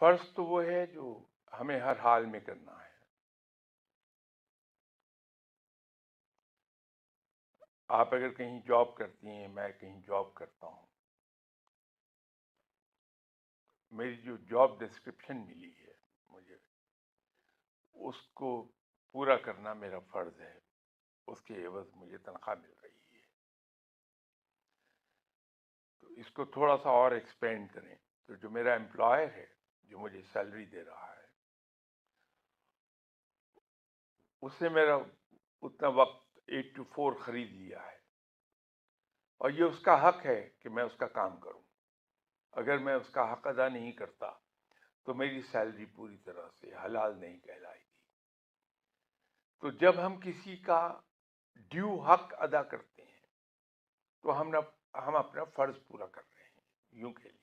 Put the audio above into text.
فرض تو وہ ہے جو ہمیں ہر حال میں کرنا ہے. آپ اگر کہیں جاب کرتی ہیں، میں کہیں جاب کرتا ہوں، میری جو جاب ڈسکرپشن ملی ہے مجھے، اس کو پورا کرنا میرا فرض ہے. اس کے عوض مجھے تنخواہ مل رہی ہے. تو اس کو تھوڑا سا اور ایکسپینڈ کریں تو جو میرا امپلائر ہے، جو مجھے سیلری دے رہا ہے، اس نے میرا اتنا وقت 8 to 4 خرید لیا ہے، اور یہ اس کا حق ہے کہ میں اس کا کام کروں. اگر میں اس کا حق ادا نہیں کرتا تو میری سیلری پوری طرح سے حلال نہیں کہلائے گی. تو جب ہم کسی کا ڈیو حق ادا کرتے ہیں تو ہم اپنا فرض پورا کر رہے ہیں، یوں کہہ